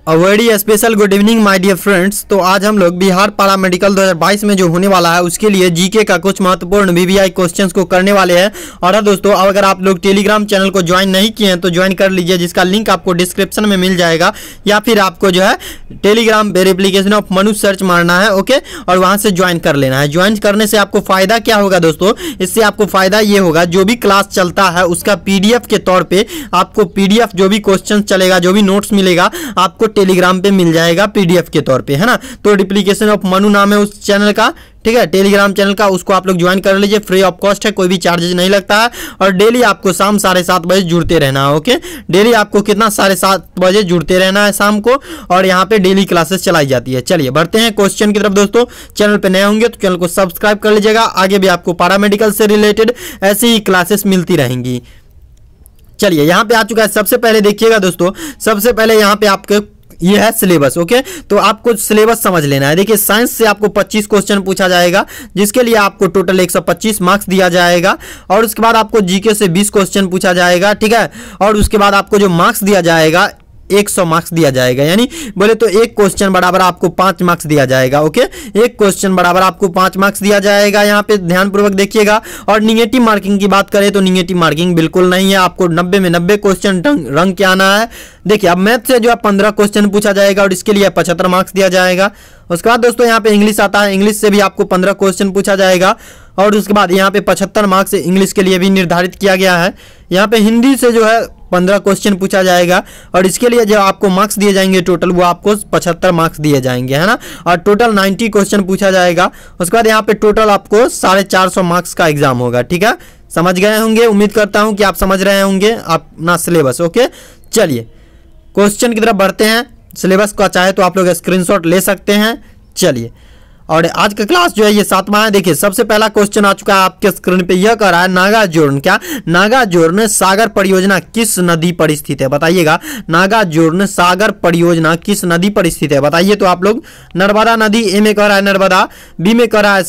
A very special good evening my dear friends. तो आज हम लोग बिहार पारा मेडिकल 2022 में जो होने वाला है उसके लिए जीके का कुछ महत्वपूर्ण वीवीआई क्वेश्चंस को करने वाले हैं। और हाँ दोस्तों, अब अगर आप लोग टेलीग्राम चैनल को ज्वाइन नहीं किए हैं तो ज्वाइन कर लीजिए, जिसका लिंक आपको डिस्क्रिप्शन में मिल जाएगा, या फिर आपको जो है टेलीग्राम पर एप्लीकेशन ऑफ मनु सर्च मारना है, ओके, और वहाँ से ज्वाइन कर लेना है। ज्वाइन करने से आपको फायदा क्या होगा दोस्तों? इससे आपको फायदा ये होगा, जो भी क्लास चलता है उसका पीडीएफ के तौर पे आपको पीडीएफ जो भी क्वेश्चन चलेगा, जो भी नोट्स मिलेगा, आपको टेलीग्राम पे मिल जाएगा पीडीएफ के तौर पे, है ना। तो एप्लीकेशन ऑफ मनु नाम है उस चैनल का, ठीक है, टेलीग्राम चैनल का, उसको आप लोग ज्वाइन कर लीजिए, फ्री ऑफ कॉस्ट है, कोई भी चार्जेस नहीं लगता है। और डेली आपको शाम 7:30 बजे जुड़ते रहना है, ओके। डेली आपको कितना 7:30 बजे जुड़ते रहना है शाम को, और यहाँ पे डेली क्लासेस चलाई जाती है। चलिए बढ़ते हैं क्वेश्चन की तरफ दोस्तों। चैनल पे नए होंगे तो चैनल को सब्सक्राइब कर लीजिएगा, आगे भी आपको पैरामेडिकल से रिलेटेड ऐसी ही क्लासेस मिलती रहेंगी। चलिए यहाँ पे आ चुका है। सबसे पहले देखिएगा दोस्तों, सबसे पहले यहाँ पे आपके ये है सिलेबस, ओके। तो आपको सिलेबस समझ लेना है। देखिए, साइंस से आपको 25 क्वेश्चन पूछा जाएगा, जिसके लिए आपको टोटल 125 मार्क्स दिया जाएगा। और उसके बाद आपको जीके से 20 क्वेश्चन पूछा जाएगा, ठीक है। और उसके बाद आपको जो मार्क्स दिया जाएगा 100 मार्क्स दिया जाएगा, यानी बोले तो एक क्वेश्चन बराबर आपको 5 मार्क्स दिया जाएगा, ओके। एक क्वेश्चन बराबर आपको 5 मार्क्स दिया जाएगा, यहाँ पे ध्यानपूर्वक देखिएगा। और निगेटिव मार्किंग की बात करें तो निगेटिव मार्किंग बिल्कुल नहीं है, आपको 90 में 90 क्वेश्चन रंग के आना है। देखिए, अब मैथ से जो है 15 क्वेश्चन पूछा जाएगा और इसके लिए 75 मार्क्स दिया जाएगा। उसके बाद दोस्तों यहाँ पे इंग्लिश आता है, इंग्लिश से भी आपको 15 क्वेश्चन पूछा जाएगा, और उसके बाद यहाँ पे 75 मार्क्स इंग्लिश के लिए भी निर्धारित किया गया है। यहाँ पे हिंदी से जो है 15 क्वेश्चन पूछा जाएगा, और इसके लिए जो आपको मार्क्स दिए जाएंगे टोटल, वो आपको 75 मार्क्स दिए जाएंगे, है ना। और टोटल 90 क्वेश्चन पूछा जाएगा। उसके बाद यहाँ पे टोटल आपको 450 मार्क्स का एग्जाम होगा, ठीक है। समझ गए होंगे, उम्मीद करता हूँ कि आप समझ रहे होंगे अपना सिलेबस, ओके। चलिए क्वेश्चन की तरफ बढ़ते हैं। सिलेबस का चाहे तो आप लोग स्क्रीनशॉट ले सकते हैं। चलिए, और आज का क्लास जो है ये 7वां है। देखिए, सबसे पहला क्वेश्चन आ चुका है आपके स्क्रीन पे, यह कह रहा है नागार्जुन, क्या नागार्जुन सागर परियोजना किस नदी पर स्थित है? बताइएगा, नागार्जुन सागर परियोजना किस नदी पर स्थित है? बताइए तो आप लोग। नर्मदा नदी, ए में कह रहा है नर्मदा, बी में कह रहा है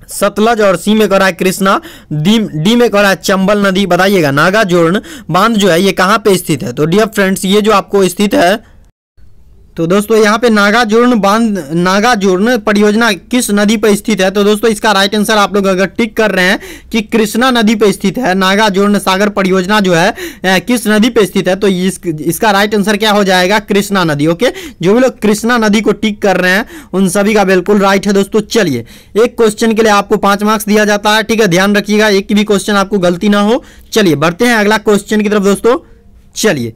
सतलज, और सी में कह रहा है कृष्णा, डी में कह रहा है चंबल नदी। बताइएगा नागार्जुन बांध जो है ये कहाँ पे स्थित है? तो डियर फ्रेंड्स, ये जो आपको स्थित है, तो दोस्तों यहाँ पे नागार्जुन बांध, नागार्जुन परियोजना किस नदी पर स्थित है? तो दोस्तों इसका राइट आंसर आप लोग अगर टिक कर रहे हैं कि कृष्णा नदी पे स्थित है, नागार्जुन सागर परियोजना जो है किस नदी पे स्थित है, तो इसका राइट आंसर क्या हो जाएगा? कृष्णा नदी, ओके। जो भी लोग कृष्णा नदी को टिक कर रहे हैं उन सभी का बिल्कुल राइट है दोस्तों। चलिए, एक क्वेश्चन के लिए आपको 5 मार्क्स दिया जाता है, ठीक है, ध्यान रखिएगा, एक भी क्वेश्चन आपको गलती ना हो। चलिए बढ़ते हैं अगला क्वेश्चन की तरफ दोस्तों। चलिए,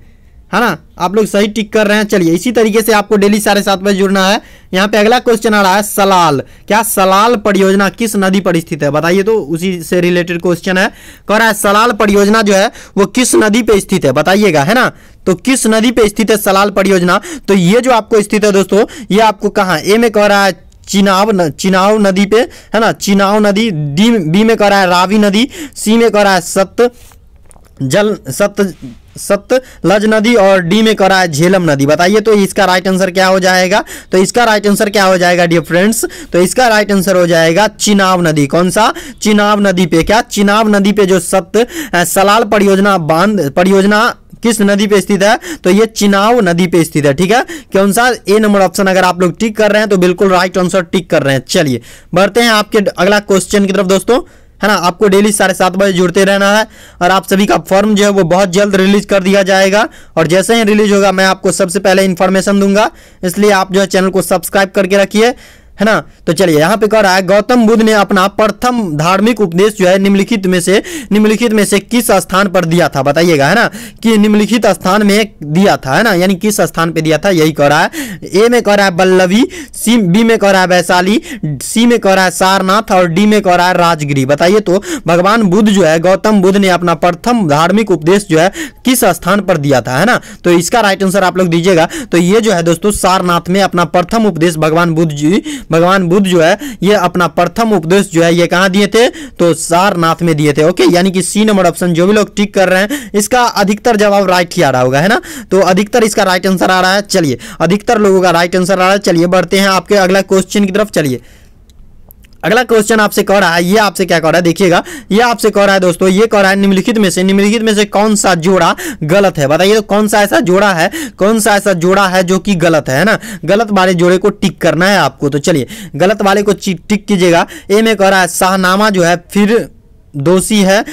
है ना, आप लोग सही टिक कर रहे हैं। चलिए, इसी तरीके से आपको डेली 7:30 बजे जुड़ना है। यहाँ पे अगला क्वेश्चन आ रहा है सलाल, क्या सलाल परियोजना किस नदी पर स्थित है? बताइए तो, उसी से रिलेटेड क्वेश्चन है। कह रहा है सलाल परियोजना जो है वो किस नदी पे स्थित है? बताइएगा, है ना। तो किस नदी पे स्थित है सलाल परियोजना? तो ये जो आपको स्थित है दोस्तों, ये आपको कहाँ, ए में कह रहा है चिनाव नदी पे, है ना, चिनाव नदी, बी में कह रहा है रावी नदी, सी में कह रहा है सतलज नदी, और डी में कह रहा है झेलम नदी। बताइए तो इसका राइट आंसर क्या हो जाएगा? तो इसका राइट आंसर क्या हो जाएगा डियर फ्रेंड्स? तो इसका राइट आंसर हो जाएगा चिनाव नदी। कौन सा? चिनाव नदी पे। क्या चिनाव नदी पे जो सलाल परियोजना बांध परियोजना किस नदी पे स्थित है? तो ये चिनाव नदी पे स्थित है, ठीक है। कौन सा? ए नंबर ऑप्शन अगर आप लोग टिक कर रहे हैं तो बिल्कुल राइट आंसर टिक कर रहे हैं। चलिए बढ़ते हैं आपके अगला क्वेश्चन की तरफ दोस्तों, है ना। आपको डेली 7:30 बजे जुड़ते रहना है, और आप सभी का फॉर्म जो है वो बहुत जल्द रिलीज कर दिया जाएगा, और जैसे ही रिलीज होगा मैं आपको सबसे पहले इन्फॉर्मेशन दूंगा, इसलिए आप जो है चैनल को सब्सक्राइब करके रखिए, है ना। तो चलिए, यहाँ पे कह रहा है गौतम बुद्ध ने अपना प्रथम धार्मिक उपदेश जो है निम्नलिखित में से किस स्थान पर दिया था? बताइएगा, है ना, कि निम्नलिखित स्थान में दिया था, है ना, यानी किस स्थान पे दिया था, यही कह रहा है। ए में कह रहा है बल्लभी, बी में कह रहा है वैशाली, सी में कह रहा है सारनाथ, और डी में कह रहा है राजगिरी। बताइए तो भगवान बुद्ध जो है, गौतम बुद्ध ने अपना प्रथम धार्मिक उपदेश जो है किस स्थान पर दिया था, है ना। तो इसका राइट आंसर आप लोग दीजिएगा। तो ये जो है दोस्तों सारनाथ में अपना प्रथम उपदेश भगवान बुद्ध जो है ये अपना प्रथम उपदेश जो है ये कहां दिए थे? तो सारनाथ में दिए थे, ओके। यानी कि सी नंबर ऑप्शन जो भी लोग टिक कर रहे हैं इसका अधिकतर जवाब राइट ही आ रहा होगा, है ना। तो अधिकतर इसका राइट आंसर आ रहा है। चलिए, अधिकतर लोगों का राइट आंसर आ रहा है। चलिए बढ़ते हैं आपके अगला क्वेश्चन की तरफ। चलिए अगला क्वेश्चन आपसे कह रहा है, ये आपसे क्या कह रहा है देखिएगा, ये आपसे कह रहा है दोस्तों, ये कह रहा है निम्नलिखित में से कौन सा जोड़ा गलत है। बताइए तो कौन सा ऐसा जोड़ा है, कौन सा ऐसा जोड़ा है जो कि गलत है ना। गलत वाले जोड़े को टिक करना है आपको। तो चलिए गलत वाले को टिक कीजिएगा। ए में कह रहा है शाहनामा जो है फिर दोषी है।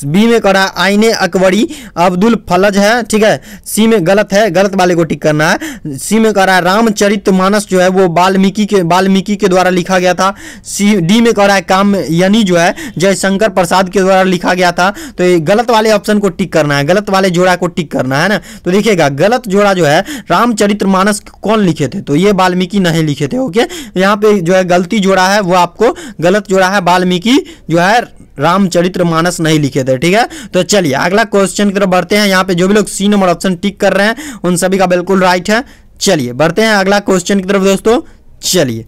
बी में कह रहा है आईने अकबरी अब्दुल फलज है, ठीक है। सी में गलत है, गलत वाले को टिक करना है। सी में कह रहा है रामचरितमानस जो है वो वाल्मीकि के द्वारा लिखा गया था। डी में कह रहा है कामयानी जो है जयशंकर प्रसाद के द्वारा लिखा गया था। तो ये गलत वाले ऑप्शन को टिक करना है, गलत वाले जोड़ा को टिक करना है ना। तो देखिएगा गलत जोड़ा जो है रामचरितमानस कौन लिखे थे, तो ये वाल्मीकि नहीं लिखे थे। ओके, यहाँ पे जो है गलती जोड़ा है वो आपको गलत जोड़ा है, वाल्मीकि जो है रामचरितमानस नहीं लिखे थे, ठीक है। तो चलिए अगला क्वेश्चन की तरफ बढ़ते हैं। यहाँ पे जो भी लोग सी नंबर ऑप्शन टिक कर रहे हैं उन सभी का बिल्कुल राइट है। चलिए बढ़ते हैं अगला क्वेश्चन की तरफ दोस्तों। चलिए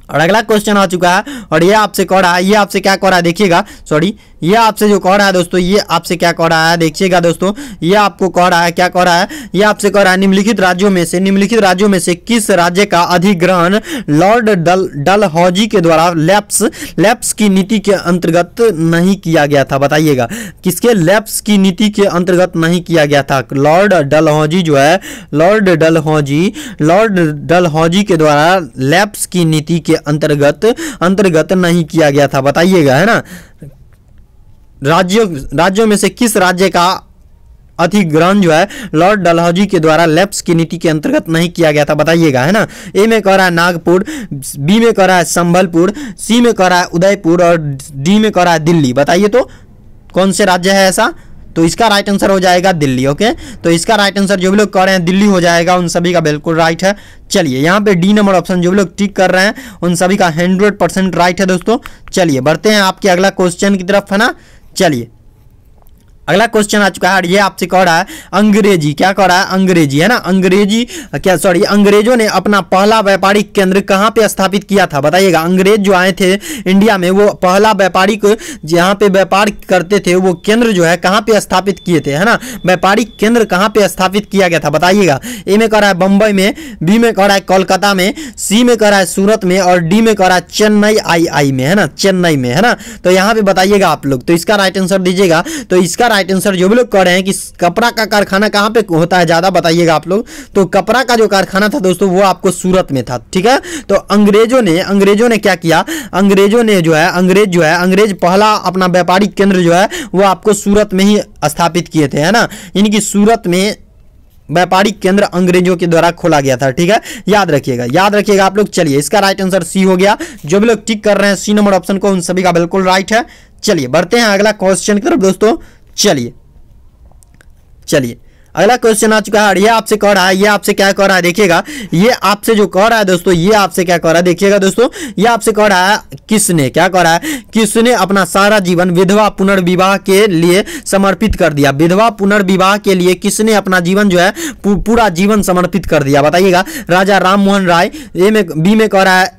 और अगला क्वेश्चन आ चुका है और ये आपसे कह रहा है, ये आपसे क्या कह रहा है देखिएगा, सॉरी ये आपसे जो कह रहा है दोस्तों, ये आपसे क्या कह रहा है देखिएगा दोस्तों, ये आपको कह रहा है क्या कह रहा है, ये आपसे कह रहा है निम्नलिखित राज्यों में से किस राज्य का अधिग्रहण लॉर्ड डलहौजी के द्वारा लैप्स की नीति के अंतर्गत नहीं किया गया था। बताइएगा किसके लैप्स की नीति के अंतर्गत नहीं किया गया था। लॉर्ड डलहौजी जो है, लॉर्ड डलहौजी के द्वारा लैप्स की नीति के अंतर्गत नहीं किया गया था। बताइएगा है ना, राज्यों में से किस राज्य का अधिग्रहण जो है लॉर्ड डलहौजी के द्वारा लैप्स की नीति के अंतर्गत नहीं किया गया था। बताइएगा है ना। ए में कह रहा है नागपुर, बी में कह रहा है संबलपुर, सी में कह रहा है उदयपुर और डी में कह रहा है दिल्ली। बताइए तो कौन से राज्य है ऐसा, तो इसका राइट आंसर हो जाएगा दिल्ली। ओके, तो इसका राइट आंसर जो भी लोग कह रहे हैं दिल्ली हो जाएगा, उन सभी का बिल्कुल राइट है। चलिए यहाँ पे डी नंबर ऑप्शन जो भी लोग टिक कर रहे हैं उन सभी का 100% राइट है दोस्तों। चलिए बढ़ते हैं आपके अगला क्वेश्चन की तरफ है ना। चलिए अगला क्वेश्चन आ चुका है, ये आपसे कह रहा है अंग्रेजी, क्या कह रहा है अंग्रेजी है ना, अंग्रेजों ने अपना पहला व्यापारिक केंद्र कहाँ पे स्थापित किया था। बताइएगा अंग्रेज जो आए थे इंडिया में वो पहला व्यापारिक जहाँ पे व्यापार करते थे वो केंद्र जो है कहाँ पे स्थापित किए थे, है ना। व्यापारिक केंद्र कहाँ पे स्थापित किया गया था बताइएगा। ए में कह रहा है बंबई में, बी में कह रहा है कोलकाता में, सी में कह रहा है सूरत में और डी में कह रहा है चेन्नई में है ना, चेन्नई में है ना। तो यहाँ पे बताइएगा आप लोग, तो इसका राइट आंसर दीजिएगा। तो इसका राइट आंसर जो भी लोग कह रहे हैं कि कपड़ा का कारखाना कहां पे होता है ज्यादा, बताइएगा आप लोग। तो कपड़ा का जो कारखाना था दोस्तों वो आपको सूरत में था, ठीक है। तो अंग्रेजों ने क्या किया, अंग्रेज पहला अपना व्यापारिक केंद्र जो है वो आपको सूरत में ही स्थापित किए थे, है ना। इनकी सूरत में व्यापारिक केंद्र अंग्रेजों के द्वारा खोला गया था, ठीक है। याद रखिएगा आप लोग। चलिए इसका राइट आंसर सी हो गया। जो भी लोग टिक कर रहे हैं सी नंबर ऑप्शन को उन सभी का बिल्कुल राइट है। चलिए बढ़ते हैं अगला क्वेश्चन की तरफ दोस्तों। चलिए अगला क्वेश्चन आ चुका है, ये आपसे कह रहा है, ये आपसे क्या कह रहा है देखिएगा, ये आपसे जो कह रहा है दोस्तों, ये आपसे क्या कह रहा है देखिएगा दोस्तों, ये आपसे कह रहा है किसने क्या कह रहा है, किसने अपना सारा जीवन विधवा पुनर्विवाह के लिए समर्पित कर दिया। विधवा पुनर्विवाह के लिए किसने अपना जीवन जो है पूरा जीवन समर्पित कर दिया। बताइएगा राजा राम मोहन राय, बी में कह रहा है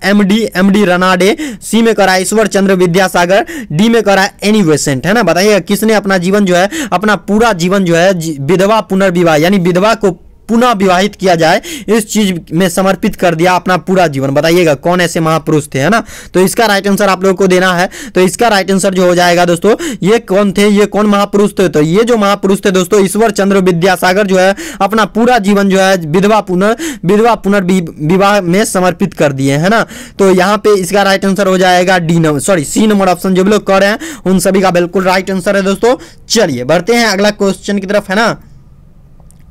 एमडी रनाडे, सी में कह रहा है ईश्वर चंद्र विद्यासागर, डी में कह रहा है एनी बेसेंट, है ना। बताइएगा किसने अपना जीवन जो है, अपना पूरा जीवन जो है विधवा पुनर्विवाह यानी विधवा को पुनः विवाहित किया जाए इस चीज में समर्पित कर दिया अपना पूरा जीवन। बताइएगा कौन ऐसे महापुरुष थे, है ना। तो इसका राइट आंसर आप लोगों को देना है। तो इसका राइट आंसर जो हो जाएगा दोस्तों, ये कौन थे, ये कौन महापुरुष थे, तो ये जो महापुरुष थे दोस्तों ईश्वर चंद्र विद्यासागर जो है अपना पूरा जीवन जो है विधवा पुनर्विवाह में समर्पित कर दिए, है ना। तो यहाँ पे इसका राइट आंसर हो जाएगा सी नंबर ऑप्शन। जो भी लोग कह रहे हैं उन सभी का बिल्कुल राइट आंसर है दोस्तों। चलिए बढ़ते हैं अगला क्वेश्चन की तरफ, है ना।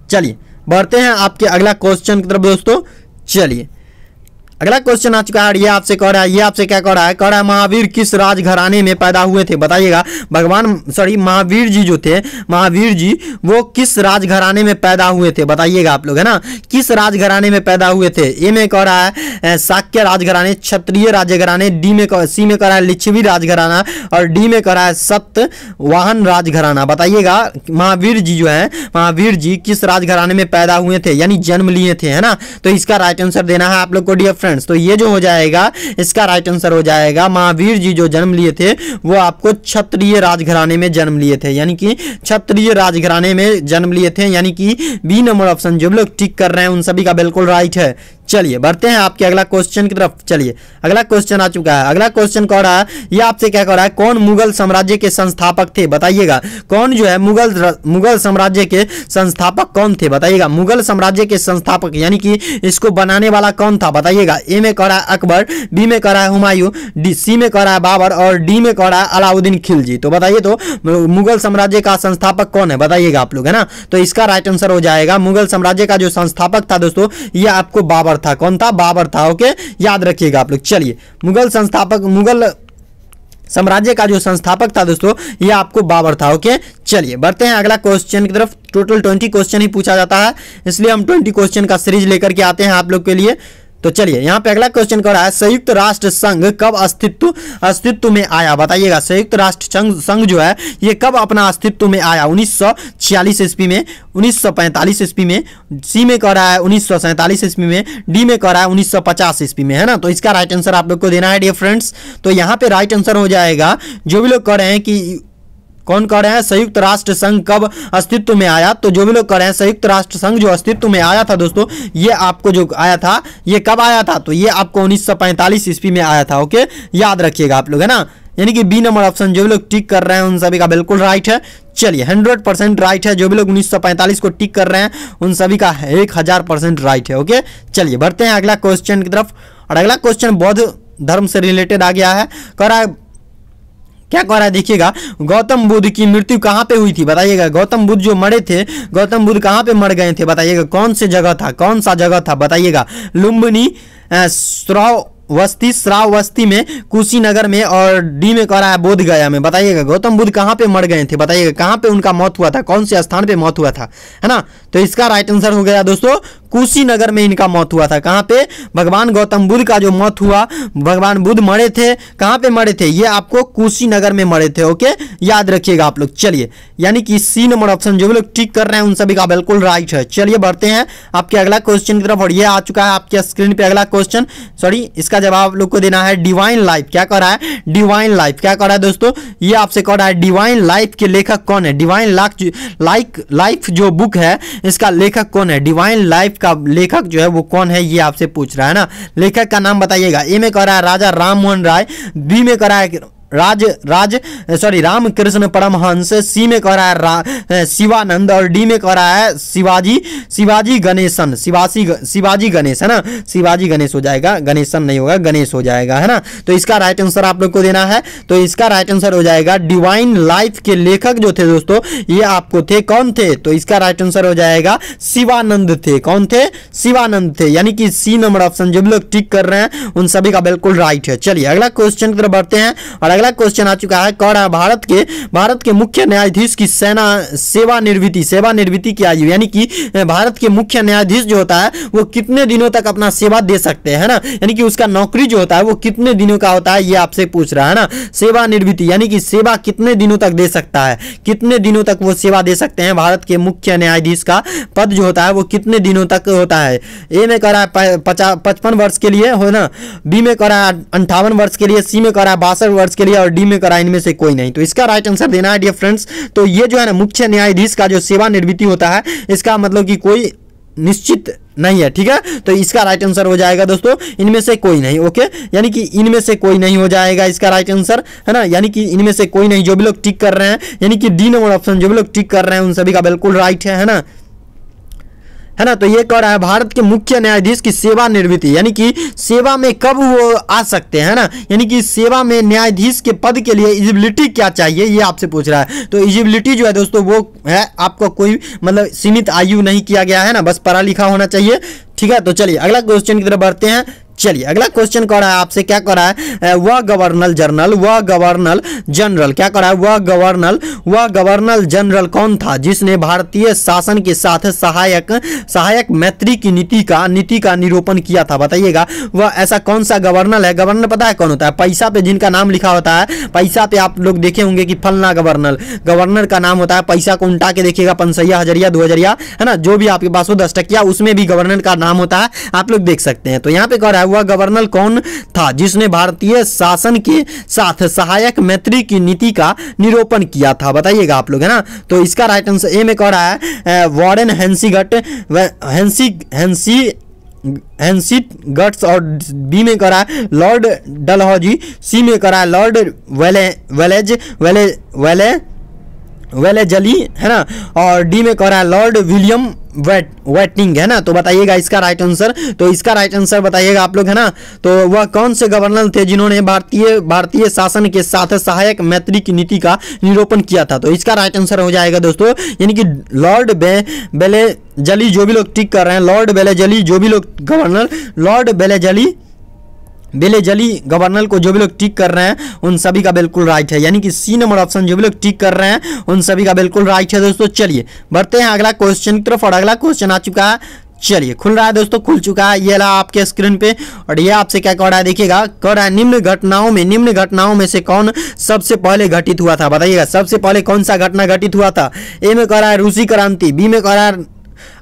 चलिए बढ़ते हैं आपके अगला क्वेश्चन की तरफ दोस्तों। चलिए अगला क्वेश्चन आ चुका है, ये आपसे कह रहा है, ये आपसे क्या कह रहा है महावीर किस राजघराने में पैदा हुए थे। बताइएगा महावीर जी जो थे, महावीर जी वो किस राजघराने में पैदा हुए थे। बताइएगा आप लोग, है ना, किस राजघराने में पैदा हुए थे। ए में कह रहा है शाक्य राजघराने, क्षत्रिय राजघराने, सी में कह रहा है लिच्छवी राजघराना और डी में कह रहा है सतवाहन राजघराना। बताइएगा महावीर जी जो है, महावीर जी किस राजघराने में पैदा हुए थे यानी जन्म लिए थे, है ना। तो इसका राइट आंसर देना है आप लोग को डियर फ्रेंड्स। तो ये जो हो जाएगा इसका राइट आंसर हो जाएगा महावीर जी जो जन्म लिए थे वो आपको क्षत्रिय राजघराने में जन्म लिए थे, यानी कि क्षत्रिय राजघराने में जन्म लिए थे, यानी कि बी नंबर ऑप्शन जो लोग टिक कर रहे हैं उन सभी का बिल्कुल राइट है। चलिए बढ़ते हैं आपके अगला क्वेश्चन की तरफ। चलिए अगला क्वेश्चन आ चुका है। अगला क्वेश्चन कह रहा है, ये आपसे क्या कह रहा है, कौन मुगल साम्राज्य के संस्थापक थे, बताइएगा। कौन जो है मुगल साम्राज्य के संस्थापक कौन थे, बताइएगा। मुगल साम्राज्य के संस्थापक यानी कि इसको बनाने वाला कौन था, बताइएगा। ए में कह रहा है अकबर, बी में कह रहा है हुमायूं, सी में कह रहा है बाबर और डी में कह रहा है अलाउद्दीन खिलजी। तो बताइए तो मुगल साम्राज्य का संस्थापक कौन है, बताइएगा आप लोग, है ना। तो इसका राइट आंसर हो जाएगा, मुगल साम्राज्य का जो संस्थापक था दोस्तों, ये आपको बाबर था। कौन था, बाबर था। ओके, याद रखिएगा आप लोग। चलिए मुगल साम्राज्य का जो संस्थापक था दोस्तों, ये आपको बाबर था। ओके, चलिए बढ़ते हैं अगला क्वेश्चन की तरफ। टोटल 20 क्वेश्चन ही पूछा जाता है, इसलिए हम 20 क्वेश्चन का सीरीज लेकर के आते हैं आप लोग के लिए। तो चलिए यहाँ पे अगला क्वेश्चन कर रहा है, संयुक्त राष्ट्र संघ कब अस्तित्व में आया, बताइएगा। संयुक्त राष्ट्र संघ जो है ये कब अपना अस्तित्व में आया, 1946 ईस्वी में, 1945 ईस्वी में, सी में कह रहा है 1947 ईस्वी में, डी में कह रहा है 1950 ईस्वी में, है ना। तो इसका राइट आंसर आप लोग को देना है डियर फ्रेंड्स। तो यहाँ पे राइट आंसर हो जाएगा, जो भी लोग कह रहे हैं कि कौन कह रहे हैं संयुक्त राष्ट्र संघ कब अस्तित्व में आया, तो जो भी लोग कह रहे हैं संयुक्त राष्ट्र संघ जो अस्तित्व में आया था दोस्तों, ये आपको जो आया था ये कब आया था, तो ये आपको 1945 ईस्वी में आया था। ओके, याद रखिएगा आप लोग, है ना। यानी कि बी नंबर ऑप्शन जो भी लोग टिक कर रहे हैं उन सभी का बिल्कुल राइट है। चलिए 100% राइट है। जो भी लोग 1945 को टिक कर रहे हैं उन सभी का 1000% राइट है। ओके, चलिए बढ़ते हैं अगला क्वेश्चन की तरफ। और अगला क्वेश्चन बौद्ध धर्म से रिलेटेड आ गया है। कह रहा है, क्या कह रहा है देखिएगा, गौतम बुद्ध की मृत्यु कहाँ पे हुई थी, बताइएगा। गौतम बुद्ध जो मरे थे, गौतम बुद्ध कहाँ पे मर गए थे, बताइएगा। कौन से जगह था, कौन सा जगह था, बताइएगा। लुम्बिनी, श्रावस्ती में, कुशीनगर में और डी में कह रहा है बोध गया में, बताइएगा। गौतम बुद्ध कहाँ पे मर गए थे, बताइएगा। कहाँ पे उनका मौत हुआ था, कौन से स्थान पे मौत हुआ था, है ना। तो इसका राइट आंसर हो गया दोस्तों, कुशीनगर में इनका मौत हुआ था। कहाँ पे, भगवान गौतम बुद्ध का जो मौत हुआ, भगवान बुद्ध मरे थे, कहाँ पे मरे थे, ये आपको कुशीनगर में मरे थे। ओके, याद रखिएगा आप लोग। चलिए यानी कि सी नंबर ऑप्शन जो भी लोग टिक कर रहे हैं उन सभी का बिल्कुल राइट है। चलिए बढ़ते हैं आपके अगला क्वेश्चन की तरफ। और ये आ चुका है आपके स्क्रीन पे अगला क्वेश्चन। सॉरी, इसका जवाब आप लोग को देना है डिवाइन लाइफ। क्या कर रहा है, डिवाइन लाइफ। क्या कर रहा है दोस्तों, ये आपसे कह रहा है डिवाइन लाइफ के लेखक कौन है। डिवाइन लाइफ जो बुक है इसका लेखक कौन है, डिवाइन लाइफ का लेखक जो है वो कौन है, ये आपसे पूछ रहा है ना। लेखक का नाम बताइएगा। ए में कह रहा है राजा राम मोहन राय, बी में कह रहा है रामकृष्ण परमहंस, सी में कह रहा है शिवानंद और डी में कह रहा है शिवाजी गणेशन, शिवाजी गणेश, है ना। शिवाजी गणेश हो जाएगा, गणेशन नहीं होगा, गणेश हो जाएगा, है ना। तो इसका राइट आंसर आप लोग को देना है। तो इसका राइट आंसर हो जाएगा, डिवाइन लाइफ के लेखक जो थे दोस्तों ये आपको थे, कौन थे, तो इसका राइट आंसर हो जाएगा शिवानंद थे। कौन थे, शिवानंद थे। यानी कि सी नंबर ऑप्शन जो भी लोग टिक कर रहे हैं उन सभी का बिल्कुल राइट है। चलिए अगला क्वेश्चन की तरफ बढ़ते हैं। और अगला क्वेश्चन आ चुका है, कह रहा है भारत के मुख्य न्यायाधीश की सेवानिवृत्ति की आयु, यानी कि भारत के मुख्य न्यायाधीश जो होता है वो कितने दिनों तक अपना सेवा दे सकते हैं, है ना। यानी कि उसका नौकरी जो होता है वो कितने दिनों का होता है, ये आपसे पूछ रहा है ना। सेवानिवृत्ति यानी कि सेवा कितने दिनों तक दे सकता है, कितने दिनों तक वो सेवा दे सकते हैं। भारत के मुख्य न्यायाधीश का पद जो होता है वो कितने दिनों तक होता है। ए में कह रहा है 55 वर्ष के लिए, हो ना। बी में कह रहा है 58 वर्ष के लिए, सी में कह रहा है 62 वर्ष के लिए और डी में करा इनमें से कोई नहीं। तो इसका राइट आंसर देना है डियर फ्रेंड्स। तो ये जो है ना मुख्य न्यायाधीश का जो सेवानिवृत्ति होता है इसका मतलब कि कोई निश्चित नहीं है, ठीक है। तो इसका राइट आंसर हो जाएगा दोस्तों इनमें से कोई नहीं। ओके, यानी कि इनमें से कोई नहीं हो जाएगा इसका राइट आंसर, है ना। यानी कि इनमें से कोई नहीं, जो भी लोग टिक कर रहे हैं, यानी कि डी नंबर ऑप्शन जो भी लोग टिक कर रहे हैं उन सभी का बिल्कुल राइट है ना, है ना। तो ये कह रहा है भारत के मुख्य न्यायाधीश की सेवानिवृत्ति, यानी कि सेवा में कब वो आ सकते हैं ना। यानी कि सेवा में न्यायाधीश के पद के लिए एलिजिबिलिटी क्या चाहिए ये आपसे पूछ रहा है। तो एलिजिबिलिटी जो है दोस्तों वो है आपको कोई मतलब सीमित आयु नहीं किया गया है ना, बस पढ़ा लिखा होना चाहिए, ठीक है। तो चलिए अगला क्वेश्चन की तरफ बढ़ते हैं। चलिए अगला क्वेश्चन कह रहा है आपसे, क्या कह रहा है, वह गवर्नर जनरल क्या कह रहा है, वह गवर्नर जनरल कौन था जिसने भारतीय शासन के साथ सहायक मैत्री की नीति का निरूपण किया था, बताइएगा। वह ऐसा कौन सा गवर्नर है। गवर्नर पता है कौन होता है, पैसा पे जिनका नाम लिखा होता है, पैसा पे आप लोग देखे होंगे कि फलना गवर्नर का नाम होता है। पैसा को उल्टा के देखिएगा, 500, 1000, 2000, है ना, जो भी आपके पास हो, 10 टकिया, उसमें भी गवर्नर का नाम होता है, आप लोग देख सकते हैं। तो यहाँ पे कह रहा है वह गवर्नर कौन था जिसने भारतीय शासन के साथ सहायक मैत्री की नीति का निरूपण किया था, बताइएगा आप लोग, है ना। तो इसका राइट आंसर ए में कह रहा है वॉरेन हैंसिट गट्स, और बी में करा है लॉर्ड डलहौजी, सी में करा है लॉर्ड वेलेजली, है ना, और डी में करा है लॉर्ड विलियम वेटिंग, है ना। तो बताइएगा इसका राइट आंसर। तो इसका राइट आंसर बताइएगा आप लोग, है ना। तो वह कौन से गवर्नर थे जिन्होंने भारतीय शासन के साथ सहायक मैत्री की नीति का निरूपण किया था। तो इसका राइट आंसर हो जाएगा दोस्तों, यानी कि लॉर्ड बेलेजली। जो भी लोग टिक कर रहे हैं लॉर्ड बेलेजली, जो भी लोग गवर्नर लॉर्ड बेलेजली गवर्नर को जो भी लोग टिक कर रहे हैं उन सभी का बिल्कुल राइट है, यानी कि सी नंबर ऑप्शन जो भी लोग टिक कर रहे हैं उन सभी का बिल्कुल राइट है दोस्तों। चलिए बढ़ते हैं अगला क्वेश्चन की तरफ, और अगला क्वेश्चन आ चुका है, चलिए खुल रहा है दोस्तों, खुल चुका है, ये ला आपके स्क्रीन पे। और ये आपसे क्या कह रहा है, देखिएगा, कह रहा है निम्न घटनाओं में से कौन सबसे पहले घटित हुआ था। बताइएगा सबसे पहले कौन सा घटना घटित हुआ था। ए में कह रहा है रूसी क्रांति, बी में कह रहा है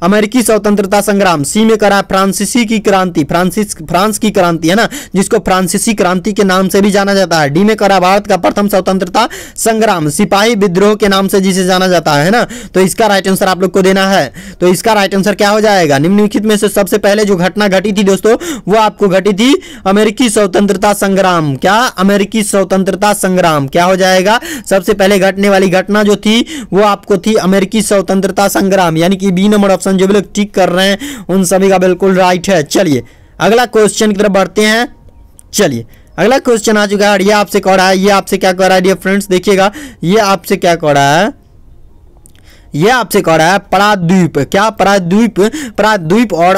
अमेरिकी स्वतंत्रता संग्राम, सी में करा फ्रांसीसी की क्रांति, फ्रांस की क्रांति, है ना, जिसको फ्रांसीसी क्रांति के नाम से भी जाना जाता है। डी में करा भारत का प्रथम स्वतंत्रता संग्राम, सिपाही विद्रोह के नाम से जिसे जाना जाता है ना। तो इसका राइट आंसर आप लोग को देना है। तो इसका राइट आंसर क्या हो जाएगा, निम्नलिखित में से सबसे पहले जो घटना घटी थी दोस्तों वो आपको घटी थी अमेरिकी स्वतंत्रता संग्राम। क्या, अमेरिकी स्वतंत्रता संग्राम क्या हो जाएगा, सबसे पहले घटने वाली घटना जो थी वो आपको थी अमेरिकी स्वतंत्रता संग्राम, यानी कि बी नंबर ऑप्शन जो भी लोग टिक कर रहे हैं उन सभी का बिल्कुल राइट है। चलिए अगला क्वेश्चन की तरफ बढ़ते हैं। चलिए अगला क्वेश्चन आ चुका है, ये आपसे कह रहा है, ये आपसे क्या कह रहा है डियर फ्रेंड्स, देखिएगा ये आपसे क्या कह रहा है, ये आपसे कह रहा है प्राद्वीप। क्या, प्राद्वीप और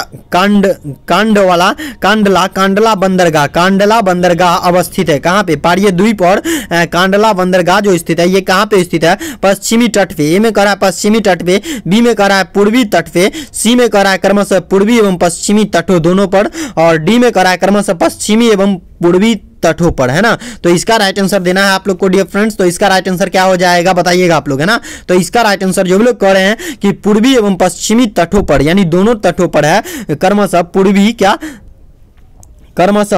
कांडला बंदरगाह अवस्थित है। कहाँ पे, प्रायद्वीप और कांडला बंदरगाह जो स्थित है ये कहाँ पे स्थित है, पश्चिमी तट पे। ए में कह रहा है पश्चिमी तट पे, बी में कह रहा है पूर्वी तट पे, सी में कह रहा है क्रमशः पूर्वी एवं पश्चिमी तटों दोनों पर, और डी में कह रहा है क्रमशः पश्चिमी एवं पूर्वी तटों पर, है ना। तो इसका राइट आंसर देना है आप लोग को डियर फ्रेंड्स। तो इसका राइट आंसर क्या हो जाएगा बताइएगा आप लोग, है ना। तो इसका राइट आंसर जो भी लोग कह रहे हैं कि पूर्वी एवं पश्चिमी तटों पर, यानी दोनों तटों पर है, क्रमशः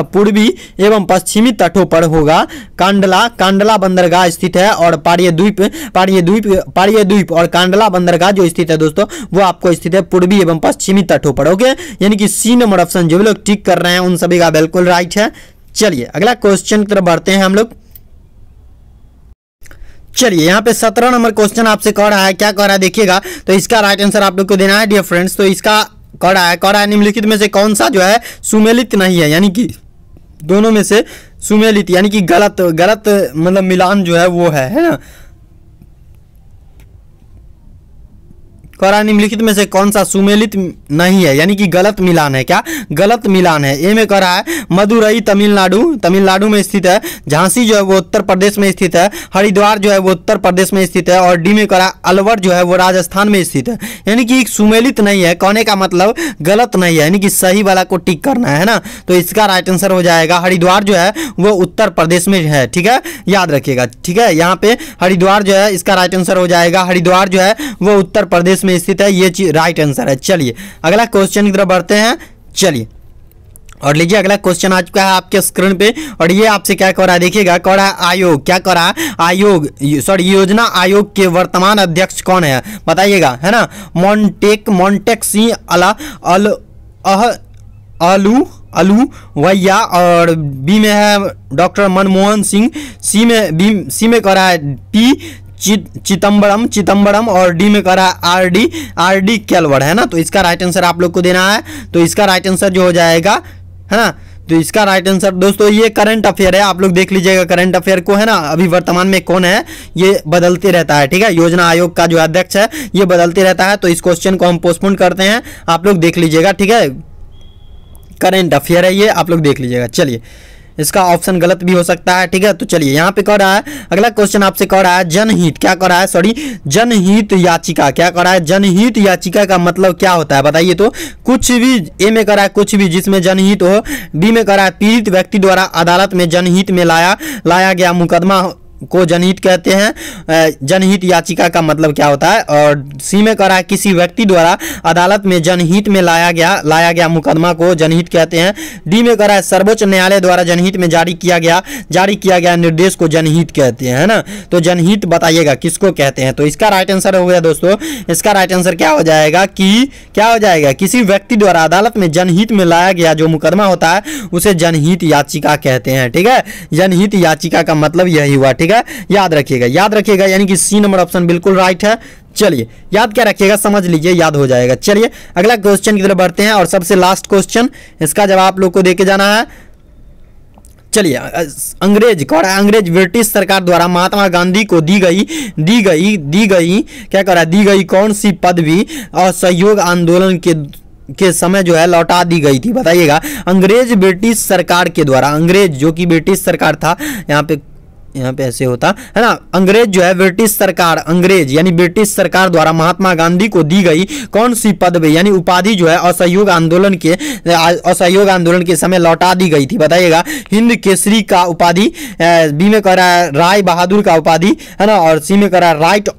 पूर्वी एवं पश्चिमी तटों पर होगा। कांडला बंदरगाह स्थित है, और प्रायद्वीप और कांडला बंदरगाह जो स्थित है दोस्तों वो आपको स्थित है पूर्वी एवं पश्चिमी तटों पर। ओके, यानी कि सी नंबर ऑप्शन जो भी लोग टिक कर रहे हैं उन सभी का बिल्कुल राइट है। चलिए अगला क्वेश्चन की तरफ बढ़ते हैं हम लोग। चलिए यहाँ पे 17 नंबर क्वेश्चन आपसे कह रहा है, क्या कह रहा है देखिएगा। तो इसका राइट आंसर आप लोग को देना है डियर फ्रेंड्स। तो इसका कह रहा है निम्नलिखित में से कौन सा जो है सुमेलित नहीं है, यानी कि दोनों में से सुमेलित यानी कि गलत मतलब मिलान जो है वो है ना। कह रहा है निम्नलिखित में से कौन सा सुमेलित नहीं है, यानी कि गलत मिलान है। क्या, गलत मिलान है। ए में कह रहा है मदुरई तमिलनाडु में स्थित है, झांसी जो है वो उत्तर प्रदेश में स्थित है, हरिद्वार जो है वो उत्तर प्रदेश में स्थित है, और डी में कह रहा है अलवर जो है वो राजस्थान में स्थित है। यानी कि सुमेलित नहीं है, कहने का मतलब गलत नहीं है, यानी कि सही वाला को टिक करना है ना। तो इसका राइट आंसर हो जाएगा हरिद्वार जो है वो उत्तर प्रदेश में है। ठीक है, याद रखिएगा। ठीक है, यहाँ पे हरिद्वार जो है इसका राइट आंसर हो जाएगा, हरिद्वार जो है वो उत्तर प्रदेश में स्थित है, ये चीज राइट आंसर है। चलिए अगला क्वेश्चन की तरफ बढ़ते हैं। चलिए और लीजिए अगला क्वेश्चन आ चुका है आपके स्क्रीन पे, और ये आपसे क्या कह रहा है देखिएगा। कह रहा है आयोग, क्या कह रहा है, योजना आयोग के वर्तमान अध्यक्ष कौन है बताइएगा, है ना। मोंटेक सिंह अलू वैया, और बी में है डॉक्टर मनमोहन सिंह, सी में कह रहा है पी चिदम्बरम, और डी में कह रहा है आर डी कैलवर, है ना। तो इसका राइट आंसर आप लोग को देना है। तो इसका राइट आंसर जो हो जाएगा, है ना, तो इसका राइट आंसर दोस्तों ये करंट अफेयर है, आप लोग देख लीजिएगा करंट अफेयर को, है ना। अभी वर्तमान में कौन है ये बदलते रहता है। ठीक है, योजना आयोग का जो अध्यक्ष है ये बदलते रहता है। तो इस क्वेश्चन को हम पोस्टपोन करते हैं, आप लोग देख लीजिएगा। ठीक है, करंट अफेयर है ये, आप लोग देख लीजिएगा। चलिए इसका ऑप्शन गलत भी हो सकता है। ठीक है, तो चलिए यहाँ पे कह रहा है अगला क्वेश्चन आपसे कह रहा है जनहित, क्या कह रहा है, जनहित याचिका। क्या कह रहा है, जनहित याचिका का मतलब क्या होता है बताइए। तो कुछ भी, ए में कह रहा है कुछ भी जिसमें जनहित हो, बी में कह रहा है पीड़ित व्यक्ति द्वारा अदालत में जनहित में लाया गया मुकदमा को जनहित कहते हैं। जनहित याचिका का मतलब क्या होता है। और सी में कह रहा है किसी व्यक्ति द्वारा अदालत में जनहित में लाया गया मुकदमा को जनहित कहते हैं। डी में कह रहा है सर्वोच्च न्यायालय द्वारा जनहित में जारी किया गया निर्देश को जनहित कहते हैं, है ना। तो जनहित बताइएगा किसको कहते हैं। तो इसका राइट आंसर हो गया दोस्तों, इसका राइट आंसर क्या हो जाएगा कि किसी व्यक्ति द्वारा अदालत में जनहित में लाया गया जो मुकदमा होता है उसे जनहित याचिका कहते हैं। ठीक है, जनहित याचिका का मतलब यही हुआ। ठीक है, याद रखिएगा यानी कि सी नंबर ऑप्शन बिल्कुल राइट है। चलिए याद क्या रखिएगा, समझ लीजिए, याद हो जाएगा। चलिए अगला क्वेश्चन की तरफ बढ़ते हैं और सबसे लास्ट क्वेश्चन, इसका जवाब आप लोग को देके जाना है। चलिए अंग्रेज ब्रिटिश सरकार द्वारा महात्मा गांधी को दी गई कौन सी पदवी असहयोग आंदोलन के समय जो है लौटा दी गई थी, बताइएगा। अंग्रेज ब्रिटिश सरकार के द्वारा, अंग्रेज जो कि ब्रिटिश सरकार था, यहाँ पे ऐसे होता है ना। अंग्रेज जो है अंग्रेज यानी ब्रिटिश सरकार द्वारा महात्मा गांधी को दी गई कौन सी पदवी यानी उपाधि जो है असहयोग आंदोलन के समय लौटा दी गई थी, बताइएगा। हिंद केसरी का उपाधि, बी में कह रहा है राय बहादुर का उपाधि, है ना। और सी में कह रहा है राइट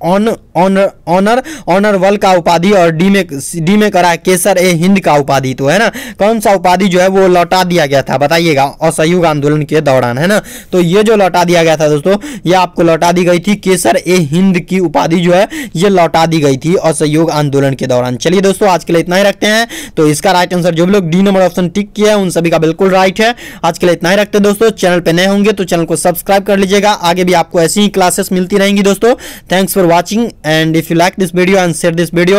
ऑनरबल का उपाधि और डी में कह रहा है केसर ए हिंद का उपाधि। तो है ना, कौन सा उपाधि जो है वो लौटा दिया गया था, बताइएगा, असहयोग आंदोलन के दौरान, है ना। तो ये जो लौटा दिया गया था दोस्तों, ये आपको लौटा दी गई थी केसर ए हिंद की उपाधि जो है ये लौटा दी गई थी असहयोग आंदोलन के दौरान। चलिए दोस्तों आज के लिए इतना ही रखते हैं। तो इसका राइट आंसर जो भी लोग डी नंबर ऑप्शन टिक किया है उन सभी का बिल्कुल राइट है। आज के लिए इतना ही रखते हैं दोस्तों। चैनल पे नए होंगे तो चैनल को सब्सक्राइब कर लीजिएगा, आगे भी आपको ऐसी ही क्लासेस मिलती रहेंगी दोस्तों। Thanks for watching and if you like this video and share this video,